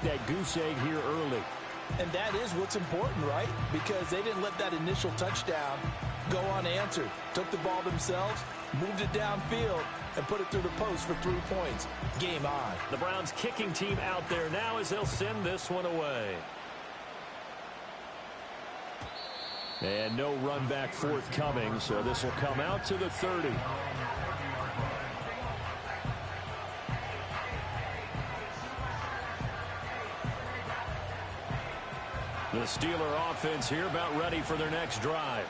that goose egg here early. And that is what's important, right? Because they didn't let that initial touchdown go unanswered. Took the ball themselves, moved it downfield, and put it through the post for 3 points. Game on. The Browns kicking team out there now as they'll send this one away. And no run back forthcoming, so this will come out to the 30. The Steeler offense here about ready for their next drive.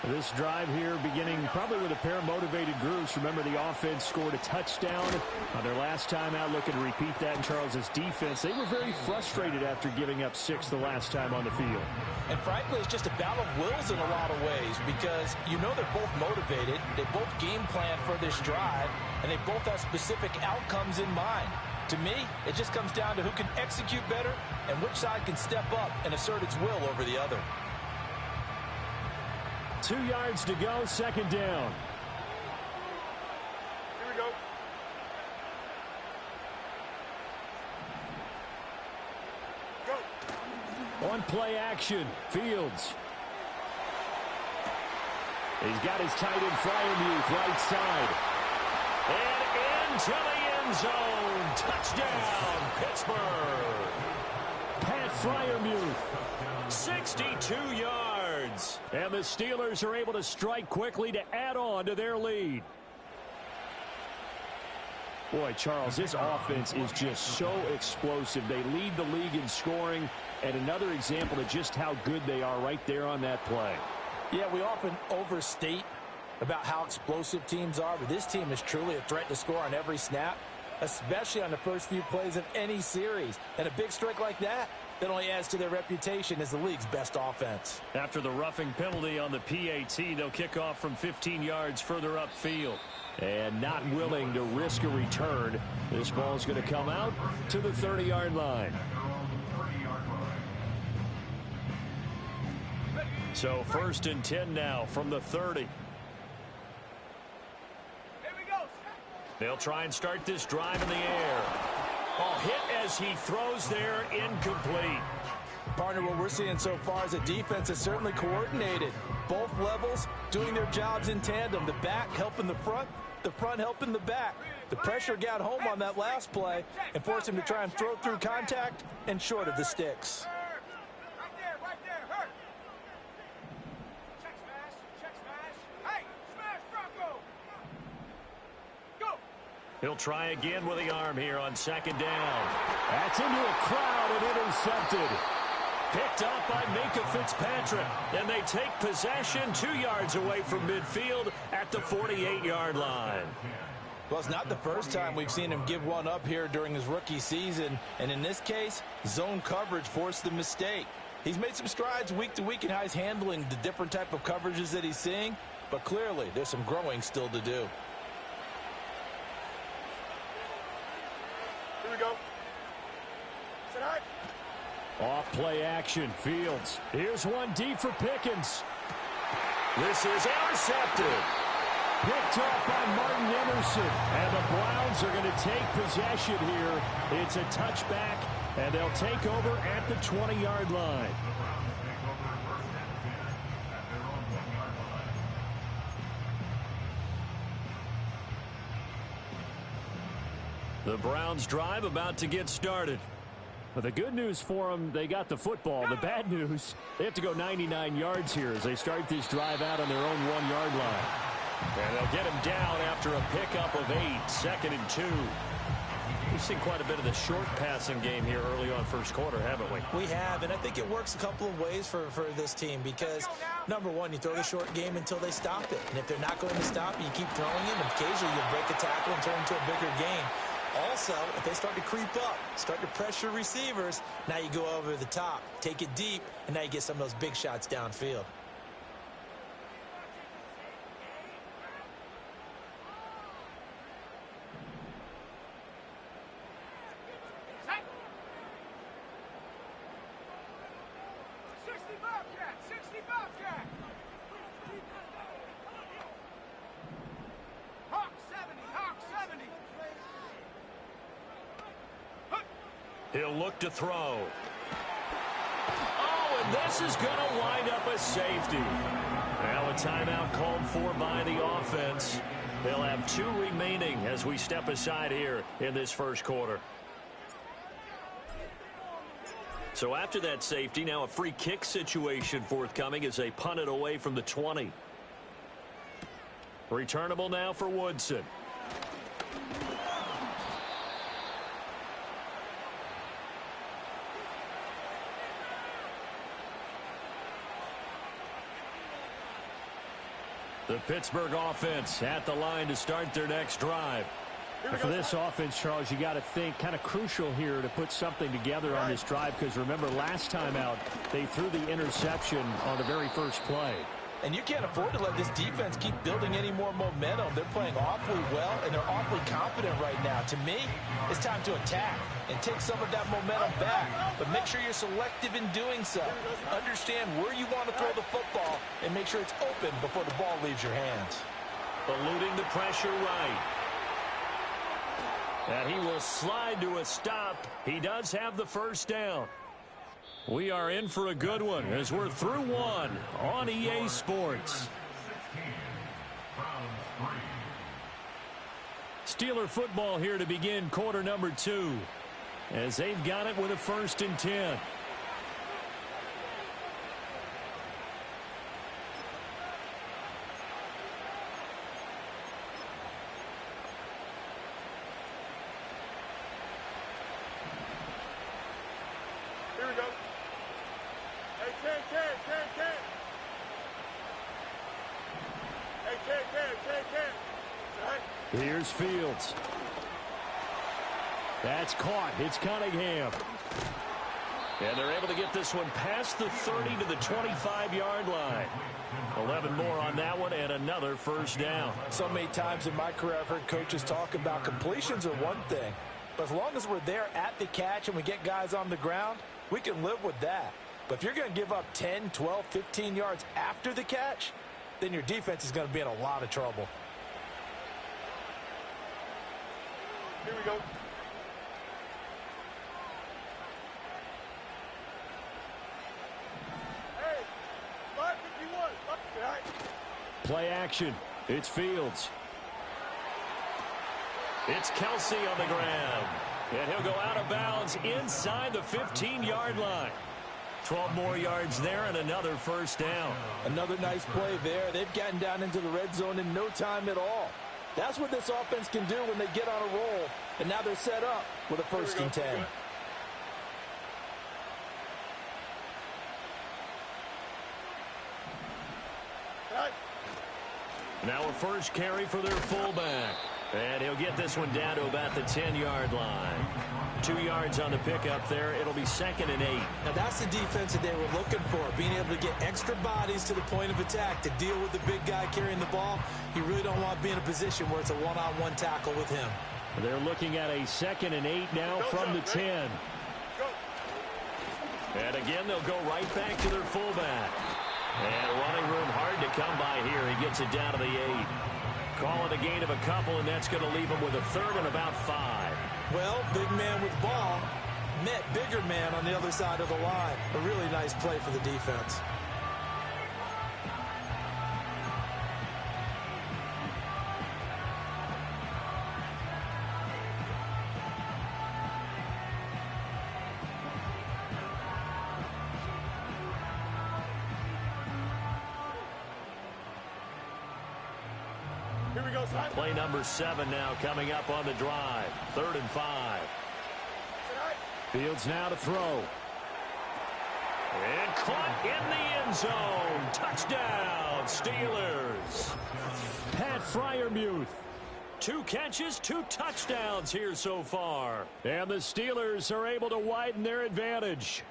This drive here beginning probably with a pair of motivated groups. Remember, the offense scored a touchdown on their last time out. Looking to repeat that in Charles's defense. They were very frustrated after giving up 6 the last time on the field. And frankly, it's just a battle of wills in a lot of ways because you know they're both motivated. They both game plan for this drive, and they both have specific outcomes in mind. To me, it just comes down to who can execute better and which side can step up and assert its will over the other. 2 yards to go, second down. Here we go. Go. On play action, Fields. He's got his tight end Freiermuth right side. And into the end zone. Touchdown, Pittsburgh. Pat Freiermuth, 62 yards. And the Steelers are able to strike quickly to add on to their lead. Boy, Charles, this offense is just so explosive. They lead the league in scoring, and another example of just how good they are right there on that play. Yeah, we often overstate about how explosive teams are, but this team is truly a threat to score on every snap, especially on the first few plays of any series. And a big strike like that only adds to their reputation as the league's best offense. After the roughing penalty on the PAT, they'll kick off from 15 yards further upfield. And not willing to risk a return, this ball is going to come out to the 30-yard line. So 1st and 10 now from the 30. They'll try and start this drive in the air. Oh, hit as he throws there, incomplete. Partner, what we're seeing so far is a defense that's certainly coordinated. Both levels doing their jobs in tandem. The back helping the front helping the back. The pressure got home on that last play and forced him to try and throw through contact and short of the sticks. Right there, hurt. Check smash. Hey, smash Bronco. Go. He'll try again with the arm here on 2nd down. That's into a crowd and intercepted. Picked up by Minka Fitzpatrick. And they take possession 2 yards away from midfield at the 48-yard line. Well, it's not the first time we've seen him give one up here during his rookie season. And in this case, zone coverage forced the mistake. He's made some strides week to week in how he's handling the different type of coverages that he's seeing. But clearly, there's some growing still to do. Here we go. Sit high. Off play action, Fields. Here's one deep for Pickens. This is intercepted. Picked up by Martin Emerson. And the Browns are going to take possession here. It's a touchback, and they'll take over at the 20-yard line. The Browns drive about to get started. But the good news for them, they got the football. The bad news, they have to go 99 yards here as they start this drive out on their own 1-yard line. And they'll get him down after a pickup of 8, 2nd and 2. We've seen quite a bit of the short passing game here early on first quarter, haven't we? We have, and I think it works a couple of ways for this team because, number one, you throw the short game until they stop it. And if they're not going to stop it, you keep throwing it, and occasionally you'll break a tackle and turn into a bigger game. Also, if they start to creep up, start to pressure receivers, now you go over the top, take it deep, and now you get some of those big shots downfield. He'll look to throw. Oh, and this is going to wind up a safety. Now a timeout called for by the offense. They'll have 2 remaining as we step aside here in this first quarter. So after that safety, now a free kick situation forthcoming as they punt it away from the 20. Returnable now for Woodson. The Pittsburgh offense at the line to start their next drive. For this offense, Charles, you got to think kind of crucial here to put something together on this drive, because remember last time out they threw the interception on the very first play. And you can't afford to let this defense keep building any more momentum. They're playing awfully well, and they're awfully confident right now. To me, it's time to attack and take some of that momentum back. But make sure you're selective in doing so. Understand where you want to throw the football and make sure it's open before the ball leaves your hands. Eluding the pressure right. And he will slide to a stop. He does have the first down. We are in for a good one as we're through one on EA Sports. Steeler football here to begin quarter number 2 as they've got it with a 1st and 10. Here we go. Hey, 10. Hey, 10. Right. Here's Fields. That's caught. It's Cunningham. And they're able to get this one past the 30 to the 25-yard line. 11 more on that one and another first down. So many times in my career I've heard coaches talk about completions are one thing. But as long as we're there at the catch and we get guys on the ground, we can live with that. But if you're going to give up 10, 12, 15 yards after the catch, then your defense is going to be in a lot of trouble. Here we go. Hey, 551. Right. Play action. It's Fields. It's Kelsey on the ground. And he'll go out of bounds inside the 15-yard line. 12 more yards there and another first down. Another nice play there. They've gotten down into the red zone in no time at all. That's what this offense can do when they get on a roll. And now they're set up with a 1st and 10. Right. Now a first carry for their fullback. And he'll get this one down to about the 10-yard line. 2 yards on the pickup there. It'll be 2nd and 8. Now that's the defense that they were looking for, being able to get extra bodies to the point of attack to deal with the big guy carrying the ball. You really don't want to be in a position where it's a one-on-one tackle with him. They're looking at a 2nd and 8 now from the 10. And again, they'll go right back to their fullback. And running room hard to come by here. He gets it down to the 8. Call it a gain of a couple, and that's going to leave him with a 3rd and about 5. Well, big man with ball met bigger man on the other side of the line. A really nice play for the defense. Here we go, Simon. Play number 7 now coming up on the drive. 3rd and 5. Fields now to throw. And caught in the end zone. Touchdown, Steelers. Pat Freiermuth. 2 catches, 2 touchdowns here so far. And the Steelers are able to widen their advantage.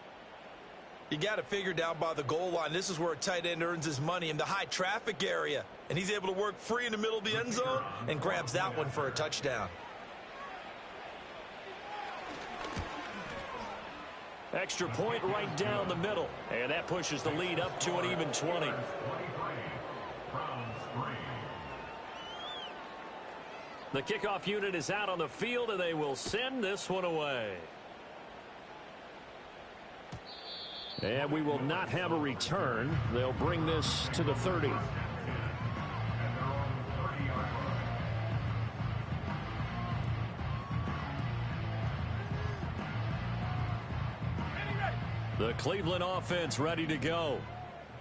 You got to figure down by the goal line. This is where a tight end earns his money, in the high traffic area. And he's able to work free in the middle of the end zone and grabs that one for a touchdown. Extra point right down the middle. And that pushes the lead up to an even 20. The kickoff unit is out on the field, and they will send this one away. And we will not have a return. They'll bring this to the 30. The Cleveland offense ready to go.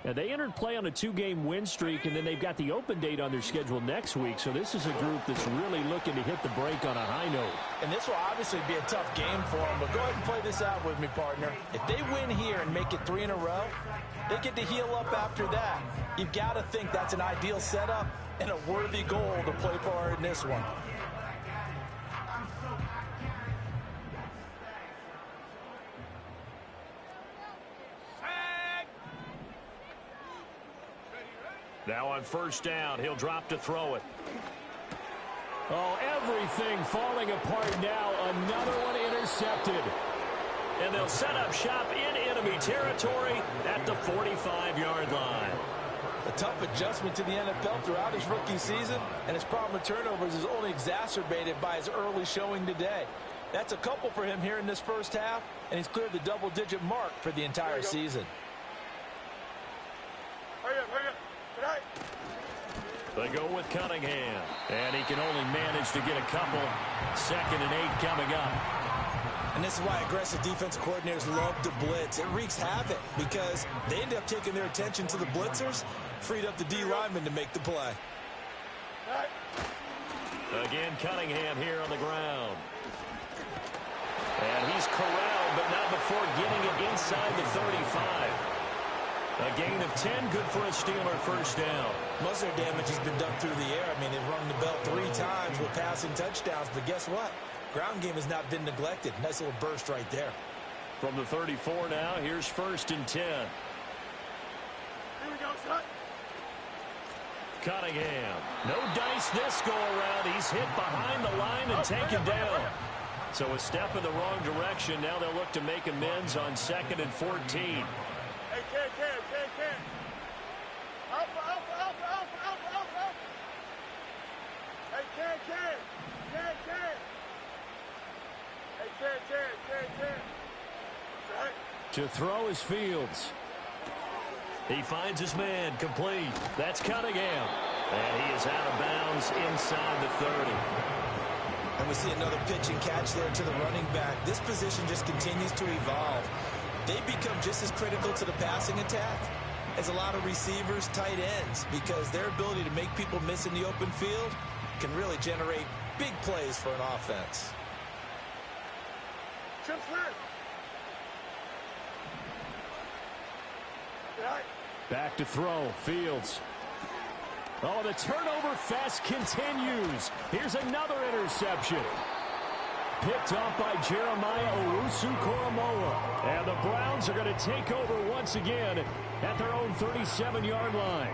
And they entered play on a 2-game win streak, and then they've got the open date on their schedule next week. So this is a group that's really looking to hit the break on a high note. And this will obviously be a tough game for them, but go ahead and play this out with me, partner. If they win here and make it 3 in a row, they get to heal up after that. You've got to think that's an ideal setup and a worthy goal to play for in this one. Now on first down, he'll drop to throw it. Oh, everything falling apart now. Another one intercepted. And they'll set up shop in enemy territory at the 45-yard line. A tough adjustment to the NFL throughout his rookie season, and his problem with turnovers is only exacerbated by his early showing today. That's a couple for him here in this first half, and he's cleared the double-digit mark for the entire season. They go with Cunningham, and he can only manage to get a couple. 2nd and 8 coming up. And this is why aggressive defensive coordinators love to blitz. It wreaks havoc because they end up taking their attention to the blitzers, freed up the D lineman to make the play. Again, Cunningham here on the ground. And he's corralled, but not before getting it inside the 35. A gain of 10, good for a Steeler first down. Most of their damage has been done through the air. I mean, they've rung the bell 3 times with passing touchdowns, but guess what? Ground game has not been neglected. Nice little burst right there. From the 34 now, here's 1st and 10. Here we go, son. Cunningham. No dice this go around. He's hit behind the line and taken down. So a step in the wrong direction. Now they'll look to make amends on 2nd and 14. Hey, Ken. Alpha. Hey, Ken. Hey, Ken. Right. To throw is Fields. He finds his man complete. That's Cunningham. And he is out of bounds inside the 30. And we see another pitch and catch there to the running back. This position just continues to evolve. They become just as critical to the passing attack as a lot of receivers, tight ends, because their ability to make people miss in the open field can really generate big plays for an offense. Back to throw, Fields. Oh, the turnover fest continues. Here's another interception. Picked off by Jeremiah Owusu-Koramoah. And the Browns are going to take over once again at their own 37-yard line.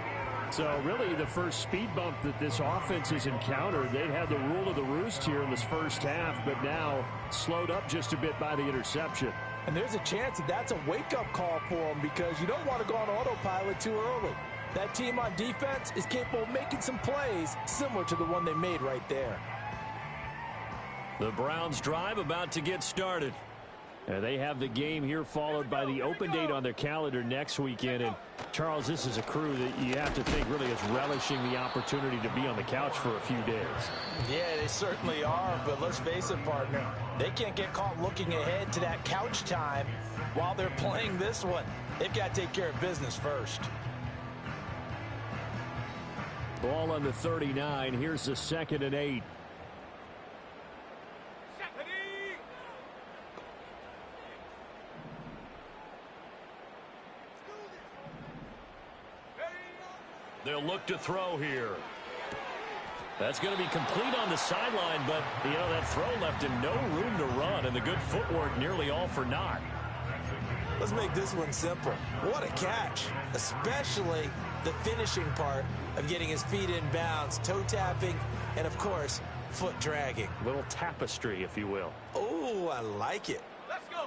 So really the first speed bump that this offense has encountered. They had the rule of the roost here in this first half, but now slowed up just a bit by the interception. And there's a chance that that's a wake-up call for them because you don't want to go on autopilot too early. That team on defense is capable of making some plays similar to the one they made right there. The Browns drive about to get started. And they have the game here followed by the open date on their calendar next weekend. And, Charles, this is a crew that you have to think really is relishing the opportunity to be on the couch for a few days. Yeah, they certainly are. But let's face it, partner, they can't get caught looking ahead to that couch time while they're playing this one. They've got to take care of business first. Ball on the 39. Here's the 2nd and 8. They'll look to throw here. That's going to be complete on the sideline, but, you know, that throw left him no room to run, and the good footwork nearly all for naught. Let's make this one simple. What a catch, especially the finishing part of getting his feet in bounds, toe tapping, and, of course, foot dragging. Little tapestry, if you will. Oh, I like it. Let's go.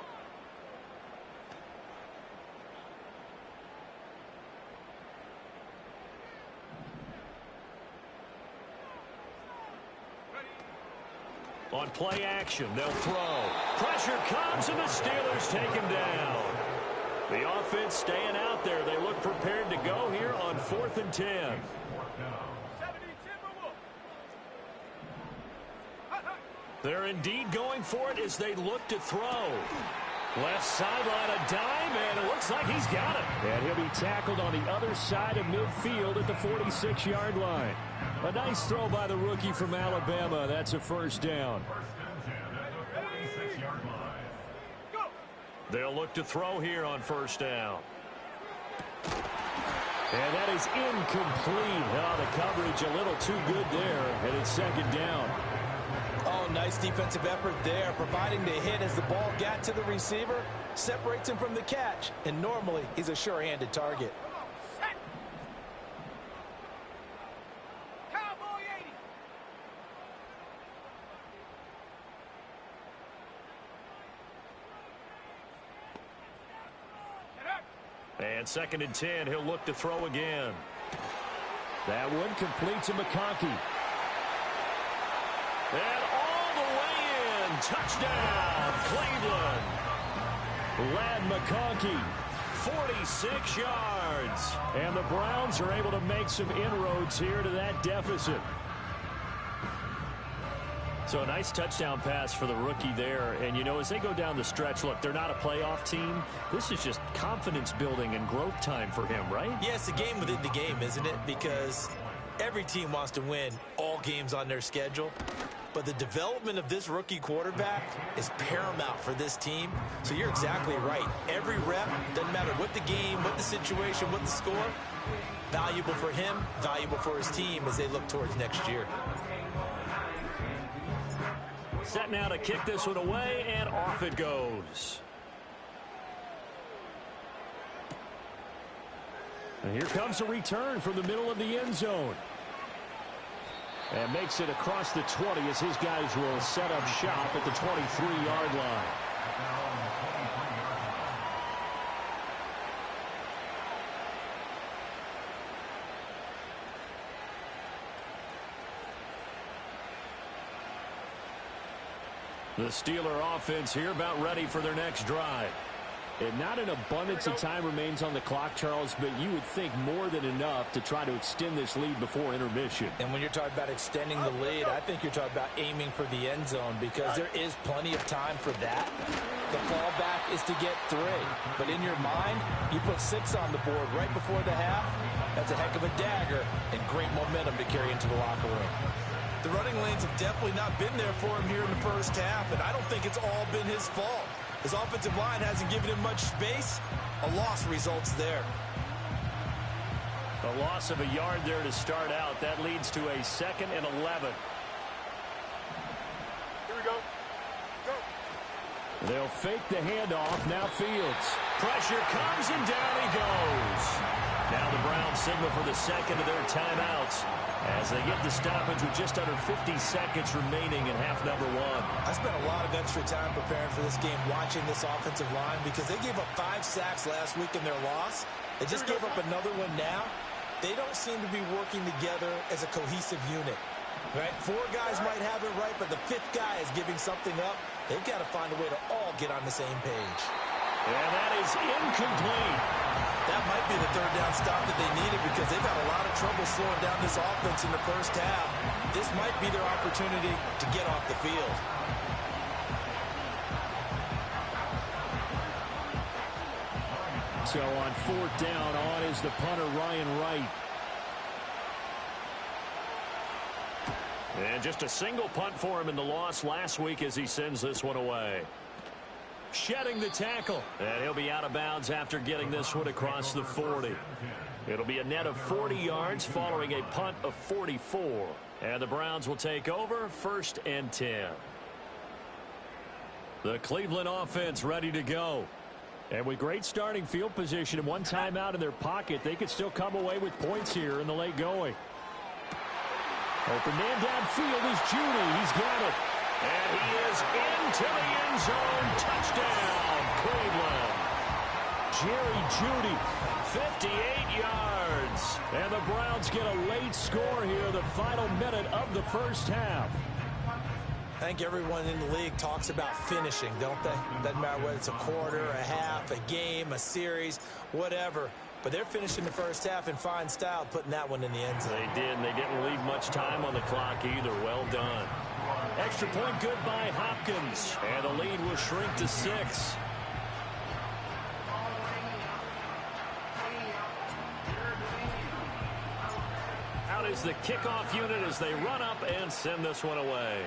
On play action, they'll throw. Pressure comes, and the Steelers take him down. The offense staying out there. They look prepared to go here on 4th and 10. They're indeed going for it as they look to throw. Left sideline, a dime, and it looks like he's got it. And he'll be tackled on the other side of midfield at the 46-yard line. A nice throw by the rookie from Alabama. That's a first down. They'll look to throw here on first down. And that is incomplete. Oh, the coverage a little too good there, and it's second down. Oh, nice defensive effort there, providing the hit as the ball got to the receiver, separates him from the catch, and normally he's a sure-handed target. And 2nd and 10, he'll look to throw again. That one complete to McConkey. And all the way in. Touchdown, Cleveland. Lad McConkey, 46 yards. And the Browns are able to make some inroads here to that deficit. So a nice touchdown pass for the rookie there. And, you know, as they go down the stretch, look, they're not a playoff team. This is just confidence building and growth time for him, right? Yeah, it's a game within the game, isn't it? Because every team wants to win all games on their schedule. But the development of this rookie quarterback is paramount for this team. So you're exactly right. Every rep, doesn't matter what the game, what the situation, what the score, valuable for him, valuable for his team as they look towards next year. Set now to kick this one away, and off it goes. And here comes a return from the middle of the end zone. And makes it across the 20 as his guys will set up shop at the 23-yard line. The Steeler offense here about ready for their next drive. And not an abundance of time remains on the clock, Charles, but you would think more than enough to try to extend this lead before intermission. And when you're talking about extending the lead, I think you're talking about aiming for the end zone because there is plenty of time for that. The fallback is to get 3. But in your mind, you put 6 on the board right before the half. That's a heck of a dagger and great momentum to carry into the locker room. The running lanes have definitely not been there for him here in the first half, and I don't think it's all been his fault. His offensive line hasn't given him much space. A loss results there. A loss of a yard there to start out. That leads to a 2nd and 11. Here we go. Go. They'll fake the handoff. Now Fields. Pressure comes, and down he goes. Now the Browns signal for the second of their timeouts as they get the stoppage with just under 50 seconds remaining in half number 1. I spent a lot of extra time preparing for this game watching this offensive line because they gave up 5 sacks last week in their loss. They just gave up another one now. They don't seem to be working together as a cohesive unit. Right? 4 guys might have it right, but the 5th guy is giving something up. They've got to find a way to all get on the same page. And that is incomplete. That might be the 3rd down stop that they needed because they've had a lot of trouble slowing down this offense in the first half. This might be their opportunity to get off the field. So on 4th down, on is the punter, Ryan Wright. And just a single punt for him in the loss last week as he sends this one away. Shedding the tackle. And he'll be out of bounds after getting this one across the 40. It'll be a net of 40 yards following a punt of 44. And the Browns will take over 1st and 10. The Cleveland offense ready to go. And with great starting field position and 1 timeout in their pocket, they could still come away with points here in the late going. Open man downfield is Judy. He's got it. And he is into the end zone. Touchdown, Cleveland. Jerry Judy. 58 yards. And the Browns get a late score here, the final minute of the first half. I think everyone in the league talks about finishing, don't they? Doesn't matter whether it's a quarter, a half, a game, a series, whatever. But they're finishing the first half in fine style, putting that one in the end zone. They did, and they didn't leave much time on the clock either. Well done. Extra point good by Hopkins, and the lead will shrink to 6. Out is the kickoff unit as they run up and send this one away.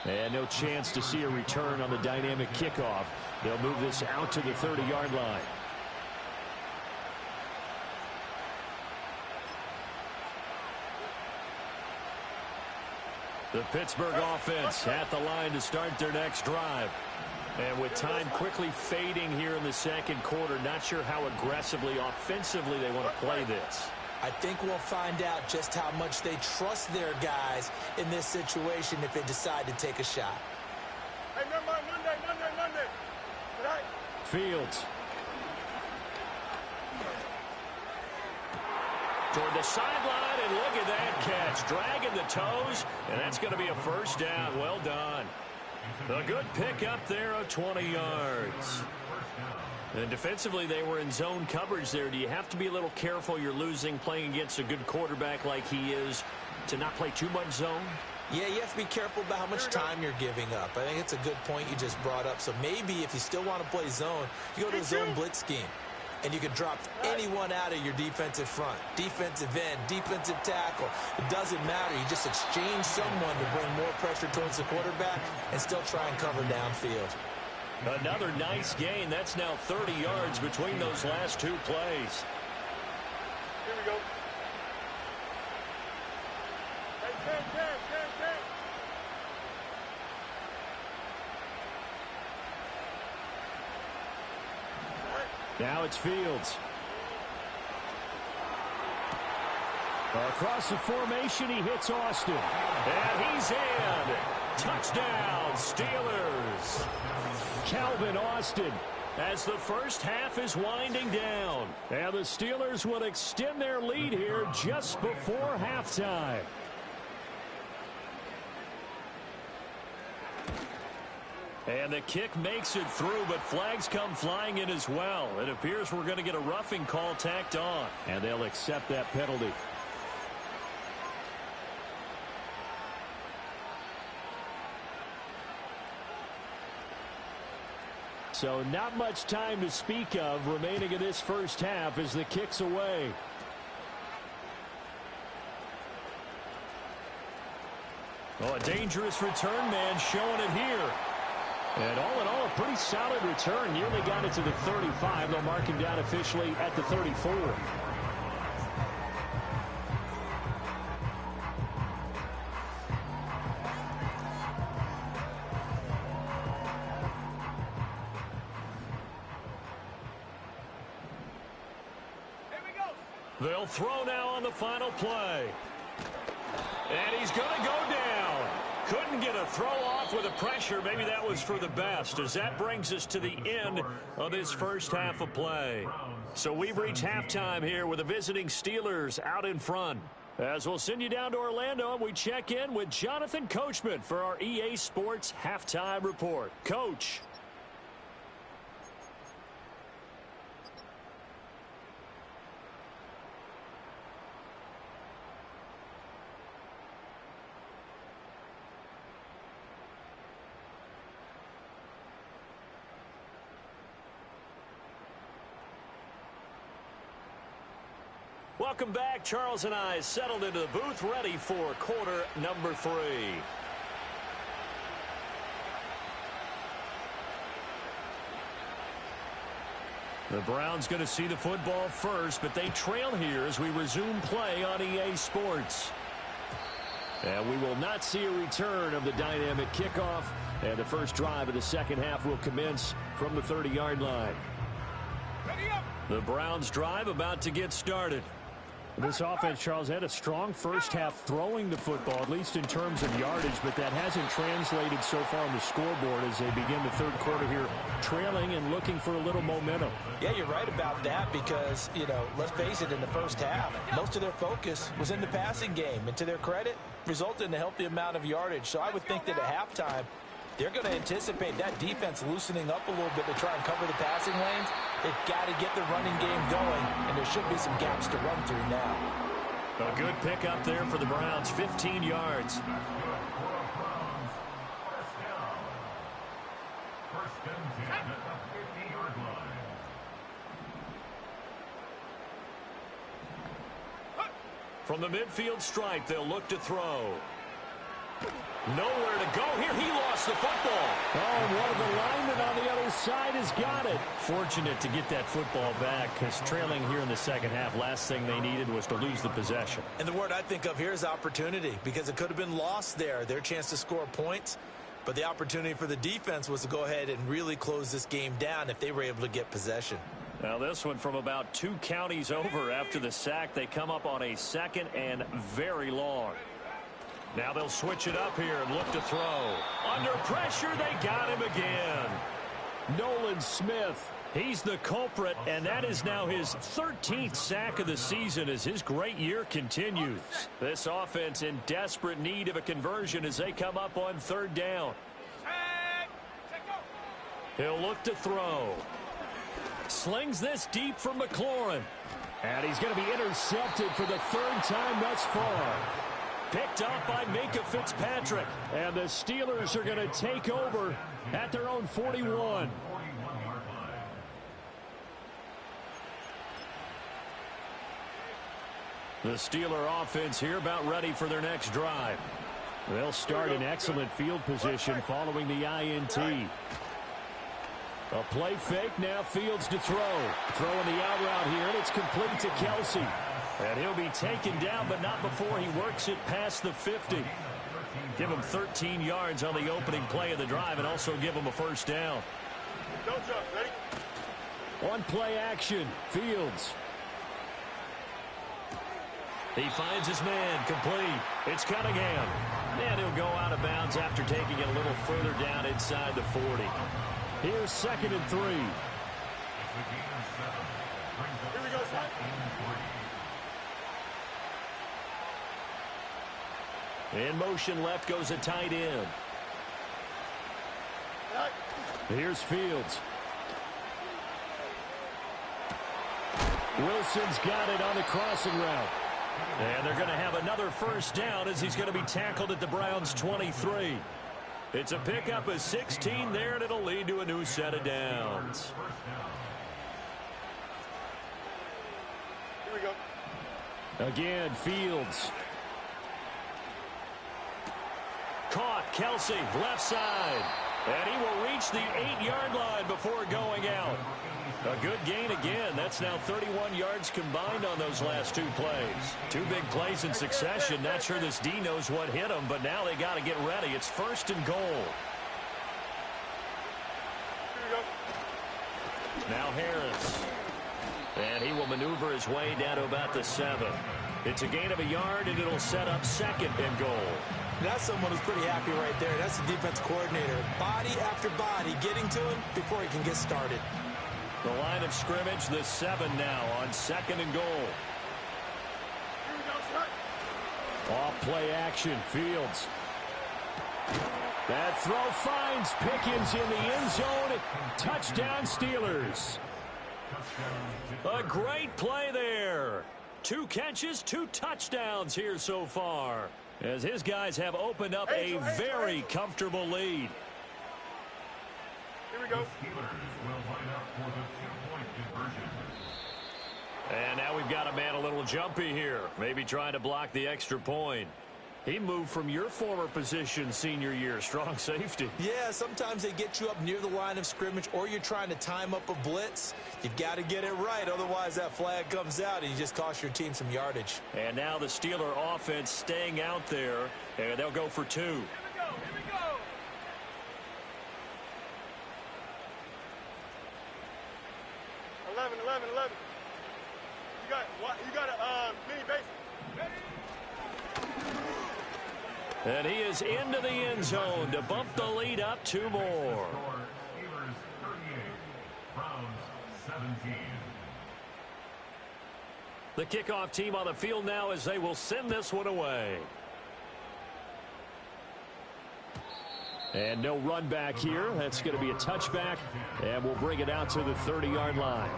And no chance to see a return on the dynamic kickoff. They'll move this out to the 30-yard line. The Pittsburgh offense at the line to start their next drive. And with time quickly fading here in the second quarter, not sure how aggressively, offensively they want to play this. I think we'll find out just how much they trust their guys in this situation if they decide to take a shot. Hey, remember Monday. Right? Fields. Toward the sideline, and look at that catch. Dragging the toes, and that's going to be a first down. Well done. A good pickup there of 20 yards. And defensively, they were in zone coverage there. Do you have to be a little careful you're losing playing against a good quarterback like he is to not play too much zone? Yeah, you have to be careful about how much time you're giving up. I think it's a good point you just brought up. So maybe if you still want to play zone, you go to a zone blitz scheme. And you can drop anyone out of your defensive front. Defensive end, defensive tackle. It doesn't matter. You just exchange someone to bring more pressure towards the quarterback and still try and cover downfield. Another nice gain. That's now 30 yards between those last two plays. Here we go. Hey, 10. Now it's Fields. Across the formation, he hits Austin. And he's in. Touchdown, Steelers. Calvin Austin as the first half is winding down. And the Steelers will extend their lead here just before halftime. And the kick makes it through, but flags come flying in as well. It appears we're going to get a roughing call tacked on. And they'll accept that penalty. So not much time to speak of remaining in this first half as the kick's away. Oh, a dangerous return man showing it here. And all in all, a pretty solid return. Nearly got it to the 35. They'll mark him down officially at the 34. They'll throw now on the final play. And he's going to go down. Couldn't get a throw off with the pressure. Maybe that was for the best, as that brings us to the end of this first half of play. So we've reached halftime here with the visiting Steelers out in front. As we'll send you down to Orlando, and we check in with Jonathan Coachman for our EA Sports Halftime Report. Coach. Welcome back. Charles and I settled into the booth, ready for quarter number 3. The Browns going to see the football first, but they trail here as we resume play on EA Sports. And we will not see a return of the dynamic kickoff, and the first drive of the second half will commence from the 30-yard line. The Browns drive about to get started. This offense, Charles, had a strong first half throwing the football, at least in terms of yardage, but that hasn't translated so far on the scoreboard as they begin the third quarter here, trailing and looking for a little momentum. Yeah, you're right about that because, let's face it, in the first half, most of their focus was in the passing game. And to their credit, resulted in a healthy amount of yardage. So I would think that at halftime, they're going to anticipate that defense loosening up a little bit to try and cover the passing lanes. They've got to get the running game going, and there should be some gaps to run through now. A good pickup there for the Browns, 15 yards. From the midfield stripe, they'll look to throw. Nowhere to go here. He lost the football. Oh, and one of the linemen on the other side has got it. Fortunate to get that football back because trailing here in the second half, last thing they needed was to lose the possession. And the word I think of here is opportunity because it could have been lost there. Their chance to score points. But the opportunity for the defense was to go ahead and really close this game down if they were able to get possession. Now this one from about 2 counties over after the sack. They come up on a 2nd and very long. Now they'll switch it up here and look to throw. Under pressure, they got him again. Nolan Smith, he's the culprit, and that is now his 13th sack of the season as his great year continues. This offense in desperate need of a conversion as they come up on 3rd down. He'll look to throw. Slings this deep from McLaurin. And he's going to be intercepted for the 3rd time thus far. Picked up by Minka Fitzpatrick. And the Steelers are going to take over at their own 41. The Steeler offense here about ready for their next drive. They'll start in excellent field position following the INT. A play fake, now Fields to throw. Throwing the out route here, and it's complete to Kelsey. And he'll be taken down, but not before he works it past the 50. Give him 13 yards on the opening play of the drive and also give him a 1st down. Don't jump, ready? On play action, Fields. He finds his man, complete. It's Cunningham. And he'll go out of bounds after taking it a little further down inside the 40. Here's 2nd and 3. Here we go, son. In motion left goes a tight end. Here's Fields. Wilson's got it on the crossing route. And they're going to have another 1st down as he's going to be tackled at the Browns' 23. It's a pickup of 16 there, and it'll lead to a new set of downs. Here we go. Again, Fields. Caught, Kelsey, left side. And he will reach the 8-yard line before going out. A good gain again. That's now 31 yards combined on those last 2 plays. 2 big plays in succession. Not sure this D knows what hit him, but now they got to get ready. It's 1st and goal. Here we go. Now Harris. And he will maneuver his way down to about the 7. It's a gain of a yard, and it'll set up 2nd and goal. That's someone who's pretty happy right there. That's the defense coordinator. Body after body getting to him before he can get started. The line of scrimmage, the 7 now on 2nd and goal. Here we go, son. Off play action, Fields. That throw finds Pickens in the end zone. Touchdown, Steelers. A great play there. 2 catches, 2 touchdowns here so far, as his guys have opened up a very comfortable lead. Here we go. And now we've got a man a little jumpy here, maybe trying to block the extra point. He moved from your former position senior year, strong safety. Yeah, sometimes they get you up near the line of scrimmage, or you're trying to time up a blitz. You've got to get it right, otherwise that flag comes out and you just cost your team some yardage. And now the Steeler offense staying out there, and they'll go for 2. Here we go. 11. You got a mini base. And he is into the end zone to bump the lead up 2 more. The kickoff team on the field now as they will send this one away. And no run back here. That's going to be a touchback, and we'll bring it out to the 30-yard line.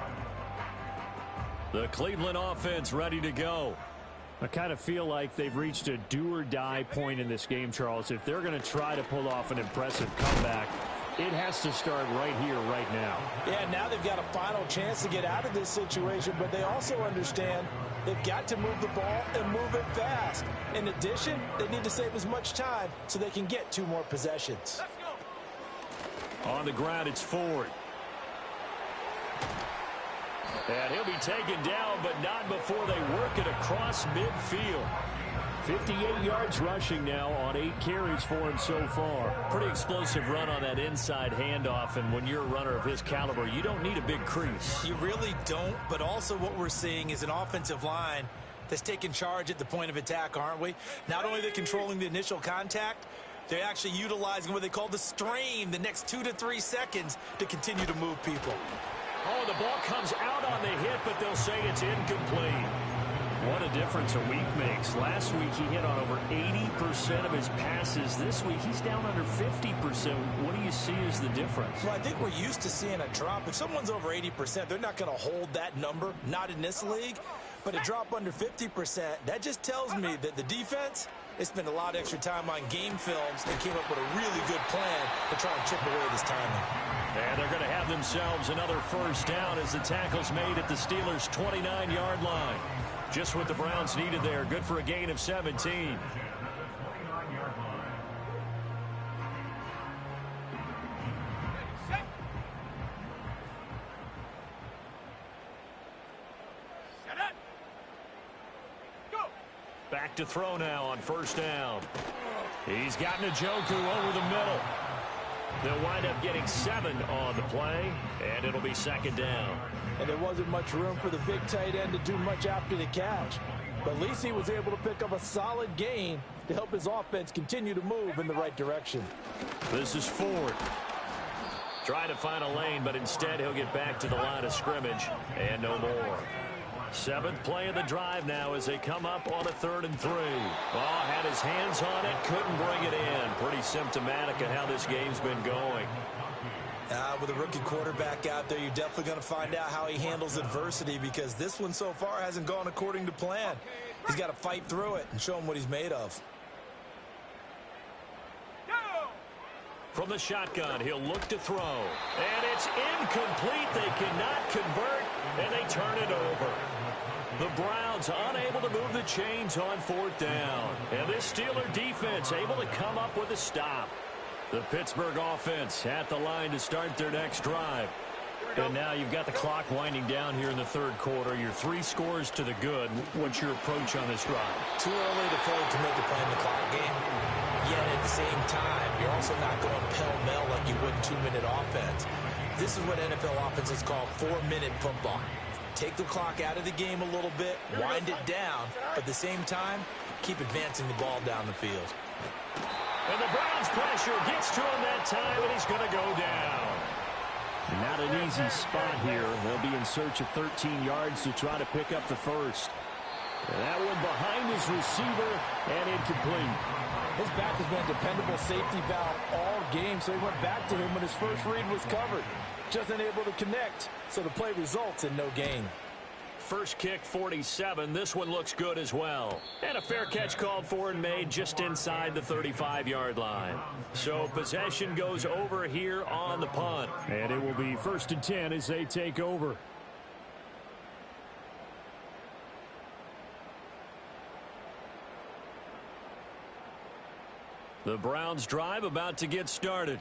The Cleveland offense ready to go. I kind of feel like they've reached a do-or-die point in this game, Charles. If they're going to try to pull off an impressive comeback, it has to start right here, right now. Yeah, now they've got a final chance to get out of this situation, but they also understand they've got to move the ball and move it fast. In addition, they need to save as much time so they can get 2 more possessions. On the ground, it's Ford. And he'll be taken down, but not before they work it across midfield. 58 yards rushing now on 8 carries for him so far. Pretty explosive run on that inside handoff, and when you're a runner of his caliber, you don't need a big crease. You really don't, but also what we're seeing is an offensive line that's taking charge at the point of attack, aren't we? Not only are they controlling the initial contact, they're actually utilizing what they call the strain, the next 2 to 3 seconds to continue to move people. Oh, the ball comes out on the hit, but they'll say it's incomplete. What a difference a week makes. Last week he hit on over 80% of his passes. This week he's down under 50%. What do you see as the difference? Well, I think we're used to seeing a drop. If someone's over 80%, they're not going to hold that number, not in this league. But a drop under 50%, that just tells me that the defense, they spent a lot of extra time on game films and came up with a really good plan to try and chip away this timing. And they're going to have themselves another first down as the tackle's made at the Steelers' 29-yard line. Just what the Browns needed there. Good for a gain of 17. Back to throw now on first down. He's got Njoku over the middle. They'll wind up getting 7 on the play, and it'll be second down. And there wasn't much room for the big tight end to do much after the catch. But at least he was able to pick up a solid gain to help his offense continue to move in the right direction. This is Ford. Trying to find a lane, but instead he'll get back to the line of scrimmage, and no more. 7th play of the drive now as they come up on a 3rd and 3. Ball had his hands on it, couldn't bring it in. Pretty symptomatic of how this game's been going. With a rookie quarterback out there, you're definitely going to find out how he handles adversity, because this one so far hasn't gone according to plan. He's got to fight through it and show him what he's made of. From the shotgun, he'll look to throw. And it's incomplete. They cannot convert, and they turn it over. The Browns unable to move the chains on 4th down. And this Steeler defense able to come up with a stop. The Pittsburgh offense at the line to start their next drive. And now you've got the clock winding down here in the 3rd quarter. You're 3 scores to the good. What's your approach on this drive? Too early to fully commit to playing the clock game. Yet at the same time, you're also not going pell-mell like you would 2-minute offense. This is what NFL offenses call 4-minute football. Take the clock out of the game a little bit, wind it down, but at the same time, keep advancing the ball down the field. And the Browns pressure gets to him that time, and he's going to go down. Not an easy spot here. They'll be in search of 13 yards to try to pick up the first. And that one behind his receiver and incomplete. His back has been a dependable safety valve all game, so he went back to him when his first read was covered. Just unable to connect, so the play results in no gain. First kick, 47. This one looks good as well. And a fair catch called for and made just inside the 35-yard line. So possession goes over here on the punt. And it will be 1st and 10 as they take over. The Browns drive about to get started.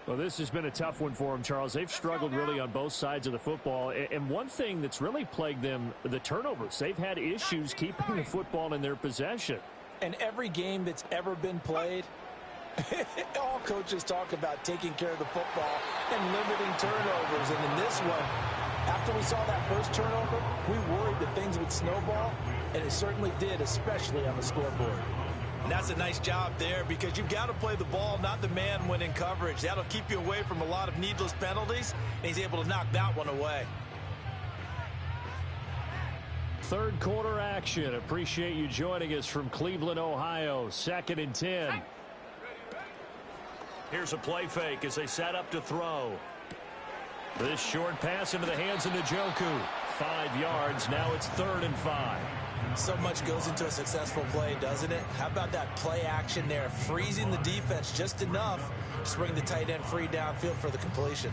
Well, this has been a tough one for them, Charles. They've struggled really on both sides of the football. And one thing that's really plagued them, the turnovers. They've had issues keeping the football in their possession. And every game that's ever been played, all coaches talk about taking care of the football and limiting turnovers. And in this one, After we saw that first turnover, we worried that things would snowball, and it certainly did, especially on the scoreboard. And that's a nice job there because you've got to play the ball, not the man when in coverage. That'll keep you away from a lot of needless penalties, and he's able to knock that one away. Third quarter action. Appreciate you joining us from Cleveland, Ohio. 2nd and 10. Here's a play fake as they set up to throw. This short pass into the hands of Njoku. 5 yards. Now it's 3rd and 5. So much goes into a successful play, doesn't it? How about that play action there? Freezing the defense just enough to bring the tight end free downfield for the completion.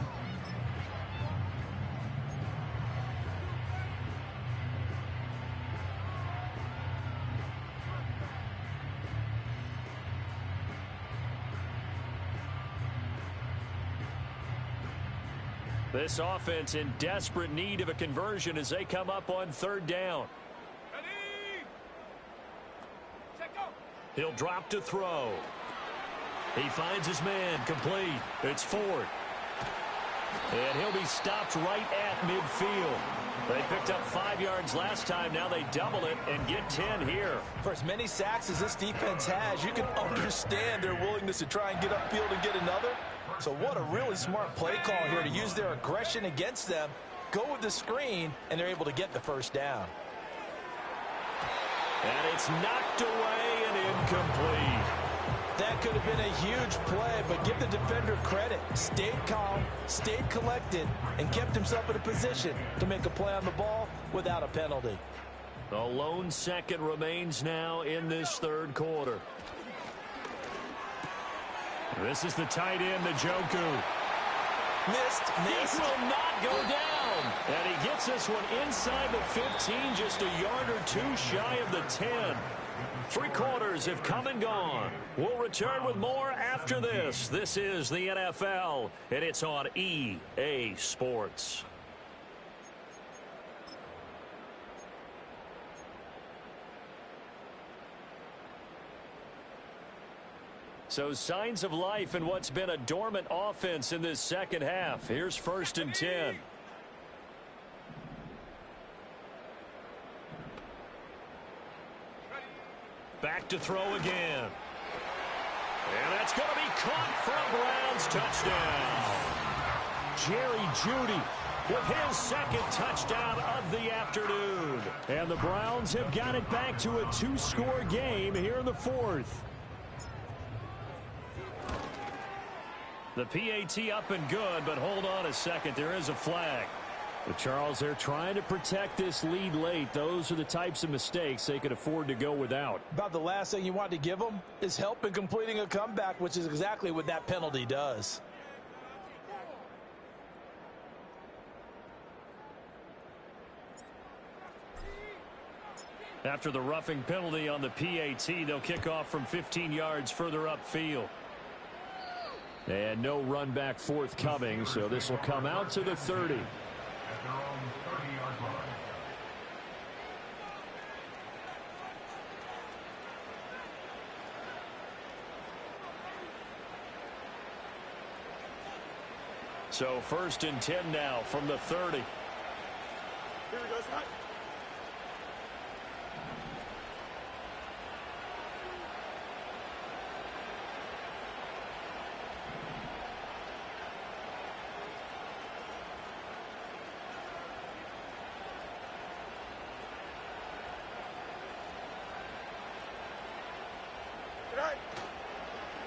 This offense in desperate need of a conversion as they come up on 3rd down. He'll drop to throw. He finds his man complete. It's Ford. And he'll be stopped right at midfield. They picked up 5 yards last time. Now they double it and get 10 here. For as many sacks as this defense has, you can understand their willingness to try and get upfield and get another. So what a really smart play call here to use their aggression against them, go with the screen, and they're able to get the first down. And it's knocked away and incomplete. That could have been a huge play, but give the defender credit. Stayed calm, stayed collected, and kept himself in a position to make a play on the ball without a penalty. The lone second remains now in this 3rd quarter. This is the tight end, Njoku. Missed. This will not go down. And he gets this one inside the 15, just a yard or 2 shy of the 10. 3 quarters have come and gone. We'll return with more after this. This is the NFL, and it's on EA Sports. So signs of life in what's been a dormant offense in this 2nd half. Here's 1st and 10. Back to throw again. And that's going to be caught for a Browns touchdown. Jerry Jeudy with his 2nd touchdown of the afternoon. And the Browns have got it back to a 2-score game here in the 4th. The PAT up and good, but hold on a second. There is a flag. But Charles, they're trying to protect this lead late. Those are the types of mistakes they could afford to go without. About the last thing you want to give them is help in completing a comeback, which is exactly what that penalty does. After the roughing penalty on the PAT, they'll kick off from 15 yards further upfield. And no run back forthcoming, so this will come out to the 30. So 1st and 10 now from the 30. Here we go, Scott.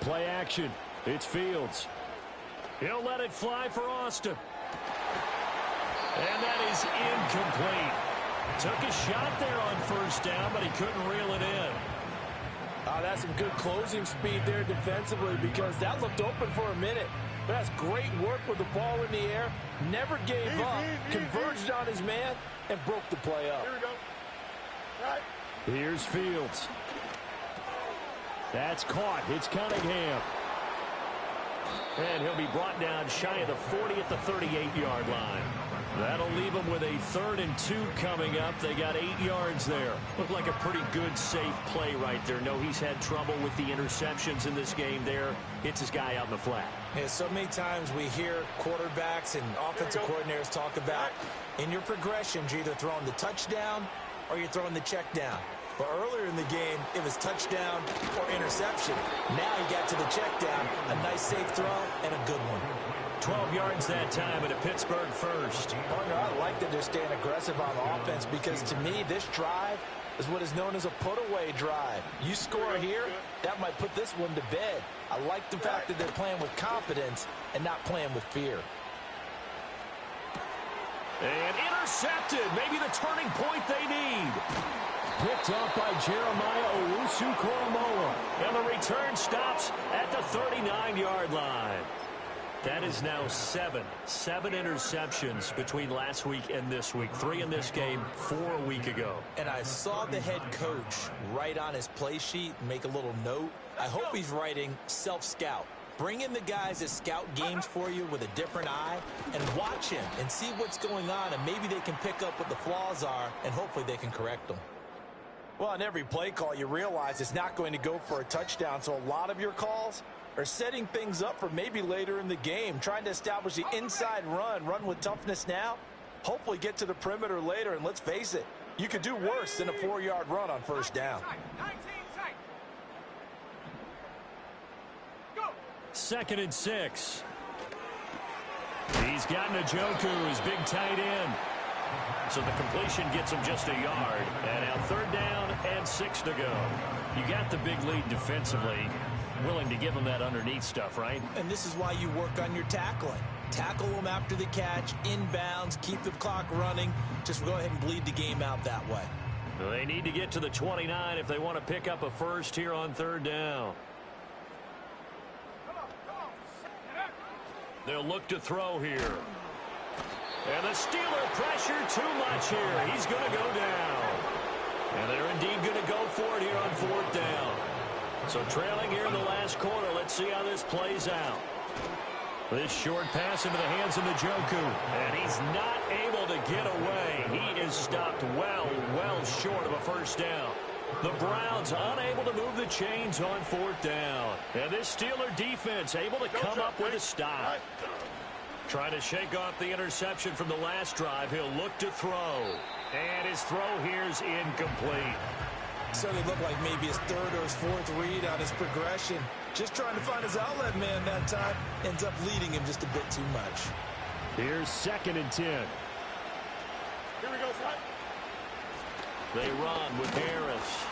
Play action. It's Fields. He'll let it fly for Austin. And that is incomplete. Took a shot there on 1st down, but he couldn't reel it in. That's some good closing speed there defensively because that looked open for a minute. But that's great work with the ball in the air. Never gave up. Converged on his man and broke the play up. Here we go. Right. Here's Fields. That's caught. It's Cunningham. And he'll be brought down shy of the 40 at the 38-yard line. That'll leave them with a 3rd and 2 coming up. They got 8 yards there. Looked like a pretty good, safe play right there. No, he's had trouble with the interceptions in this game there. Hits his guy out in the flat. Yeah, so many times we hear quarterbacks and offensive coordinators talk about in your progressions, you're either throwing the touchdown or you're throwing the check down. But earlier in the game, it was touchdown or interception. Now he got to the check down, a nice safe throw, and a good one. 12 yards that time and a Pittsburgh first. Partner, I like that they're staying aggressive on offense because to me, this drive is what is known as a put-away drive. You score here, that might put this one to bed. I like the fact that they're playing with confidence and not playing with fear. And intercepted. Maybe the turning point they need. Picked up by Jeremiah Owusu-Koramoah. And the return stops at the 39-yard line. That is now 7 interceptions between last week and this week. 3 in this game, 4 a week ago. And I saw the head coach write on his play sheet, make a little note. I hope he's writing self-scout. Bring in the guys that scout games for you with a different eye and watch him and see what's going on, and maybe they can pick up what the flaws are, and hopefully they can correct them. Well, on every play call, you realize it's not going to go for a touchdown, so a lot of your calls are setting things up for maybe later in the game, trying to establish the inside run with toughness now, hopefully get to the perimeter later, and let's face it, you could do worse than a 4-yard run on first down. 2nd and 6. He's got Njoku, his big tight end. So the completion gets him just a yard. And now 3rd down and 6 to go. You got the big lead defensively. Willing to give him that underneath stuff, right? And this is why you work on your tackling. Tackle them after the catch, inbounds, keep the clock running. Just go ahead and bleed the game out that way. They need to get to the 29 if they want to pick up a first here on 3rd down. They'll look to throw here. And the Steeler pressure too much here. He's going to go down. And they're indeed going to go for it here on 4th down. So trailing here in the last quarter. Let's see how this plays out. This short pass into the hands of Njoku. And he's not able to get away. He is stopped well short of a first down. The Browns unable to move the chains on 4th down. And this Steeler defense able to come up with a stop. Trying to shake off the interception from the last drive. He'll look to throw. And his throw here is incomplete. Certainly looked like maybe his 3rd or his 4th read on his progression. Just trying to find his outlet man that time. Ends up leading him just a bit too much. Here's 2nd and 10. Here we go, Frank. They run with Harris.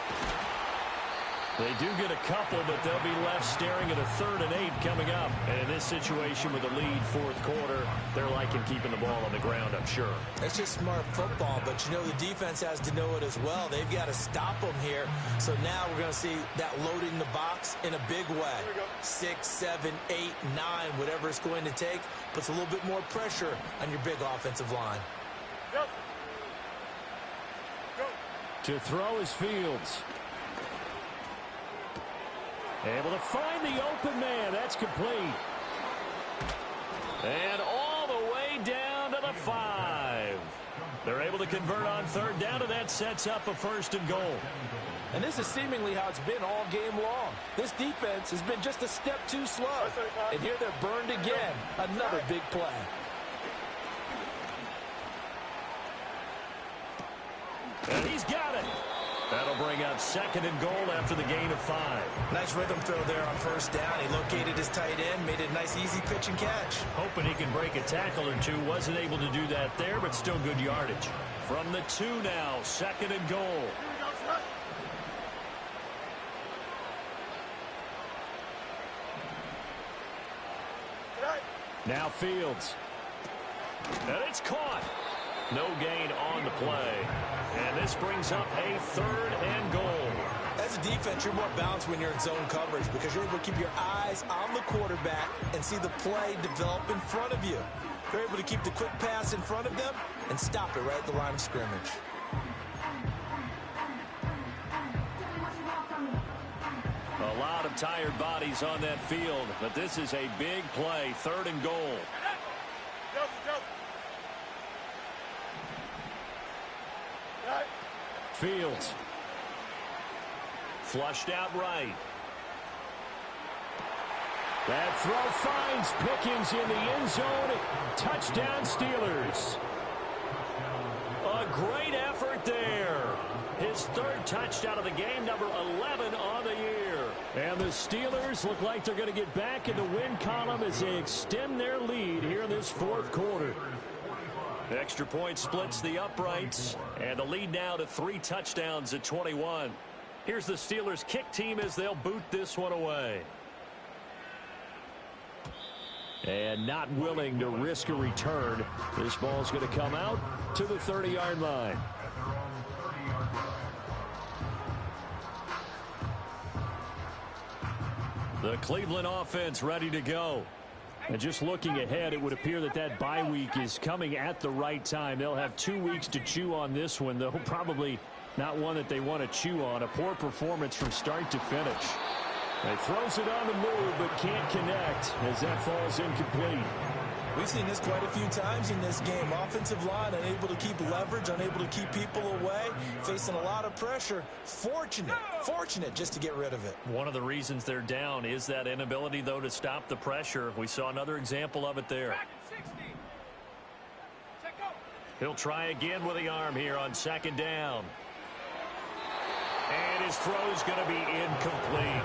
They do get a couple, but they'll be left staring at a 3rd and 8 coming up. And in this situation with a lead 4th quarter, they're liking keeping the ball on the ground, I'm sure. That's just smart football, but you know the defense has to know it as well. They've got to stop them here. So now we're going to see that loading the box in a big way. 6, 7, 8, 9, whatever it's going to take, puts a little bit more pressure on your big offensive line. Go. To throw is Fields. Able to find the open man. That's complete. And all the way down to the 5. They're able to convert on 3rd down, and that sets up a 1st and goal. And this is seemingly how it's been all game long. This defense has been just a step too slow. And here they're burned again. Another big play. And he's got it. That'll bring up 2nd and goal after the gain of 5. Nice rhythm throw there on first down. He located his tight end, made it a nice easy pitch and catch. Hoping he can break a tackle or two. Wasn't able to do that there, but still good yardage. From the 2 now, 2nd and goal. Now Fields. And it's caught. No gain on the play. And this brings up a 3rd and goal. As a defense, you're more balanced when you're in zone coverage because you're able to keep your eyes on the quarterback and see the play develop in front of you. You're able to keep the quick pass in front of them and stop it right at the line of scrimmage. A lot of tired bodies on that field, but this is a big play, 3rd and goal. Fields. Flushed out right. That throw finds Pickens in the end zone. Touchdown, Steelers. A great effort there. His 3rd touchdown of the game, number 11 on the year. And the Steelers look like they're going to get back in the win column as they extend their lead here in this 4th quarter. Extra point splits the uprights, and the lead now to 3 touchdowns at 21. Here's the Steelers kick team as they'll boot this one away. And not willing to risk a return. This ball's going to come out to the 30-yard line. The Cleveland offense ready to go. And just looking ahead, it would appear that that bye week is coming at the right time. They'll have 2 weeks to chew on this one, though probably not one that they want to chew on. A poor performance from start to finish. He throws it on the move, but can't connect as that falls incomplete. We've seen this quite a few times in this game. Offensive line unable to keep leverage, unable to keep people away, facing a lot of pressure. Fortunate just to get rid of it. One of the reasons they're down is that inability, though, to stop the pressure. We saw another example of it there. He'll try again with the arm here on 2nd down. And his throw's going to be incomplete.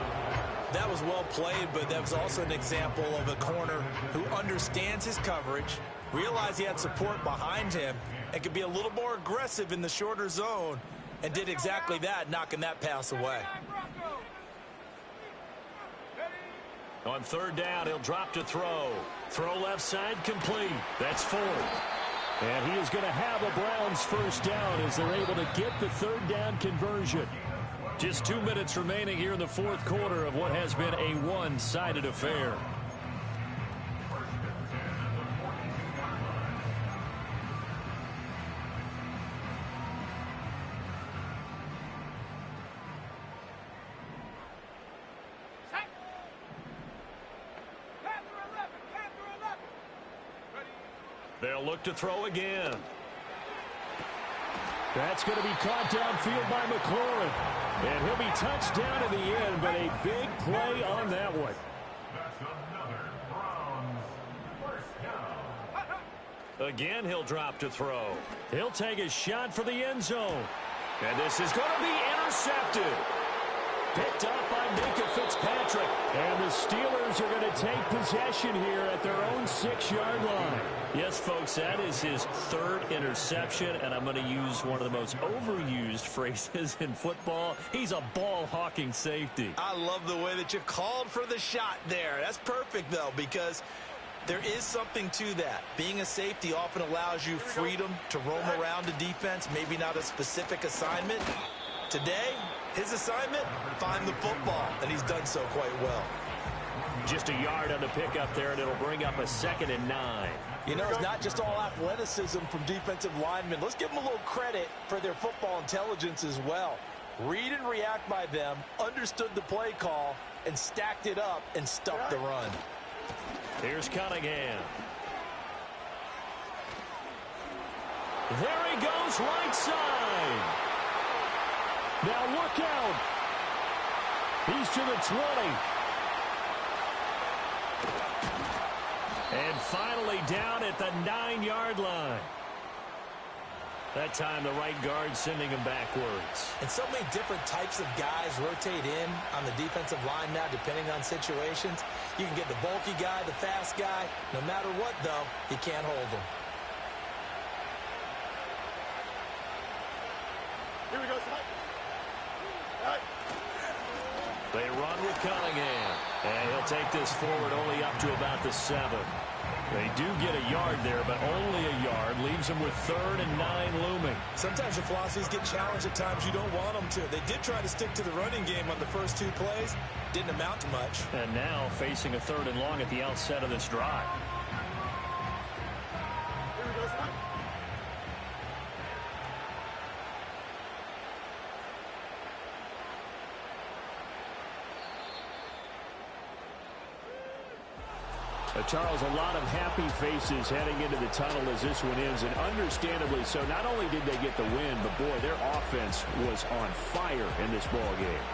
That was well played, but that was also an example of a corner who understands his coverage, realized he had support behind him, and could be a little more aggressive in the shorter zone, and did exactly that, knocking that pass away. On 3rd down, he'll drop to throw. Throw left side complete. That's 4th. And he is going to have a Browns 1st down as they're able to get the 3rd down conversion. Just 2 minutes remaining here in the 4th quarter of what has been a one-sided affair. They'll look to throw again. That's going to be caught downfield by McLaurin. And he'll be touched down in the end, but a big play on that one. Again, he'll drop to throw. He'll take a shot for the end zone. And this is going to be intercepted. Picked up by Minka Fitzpatrick. And the Steelers are going to take possession here at their own 6-yard line. Yes, folks, that is his 3rd interception, and I'm going to use one of the most overused phrases in football. He's a ball-hawking safety. I love the way that you called for the shot there. That's perfect, though, because there is something to that. Being a safety often allows you freedom to roam around the defense, maybe not a specific assignment. Today, his assignment, find the football, and he's done so quite well. Just a yard on the pickup there, and it'll bring up a 2nd and 9. You know, it's not just all athleticism from defensive linemen. Let's give them a little credit for their football intelligence as well. Read and react by them, understood the play call, and stacked it up and stuffed the run. Here's Cunningham. There he goes, right side. Now look out. He's to the 20. And finally down at the 9-yard line. That time the right guard sending him backwards. And so many different types of guys rotate in on the defensive line now depending on situations. You can get the bulky guy, the fast guy. No matter what, though, you can't hold him. Here we go, Slide. Right. They run with Cunningham. And he'll take this forward only up to about the 7. They do get a yard there, but only a yard. Leaves them with 3rd and 9 looming. Sometimes your philosophies get challenged at times you don't want them to. They did try to stick to the running game on the first 2 plays. Didn't amount to much. And now facing a 3rd and long at the outset of this drive. Here we go, Slide. Charles, a lot of happy faces heading into the tunnel as this one ends, and understandably so. Not only did they get the win, but, boy, their offense was on fire in this ball game.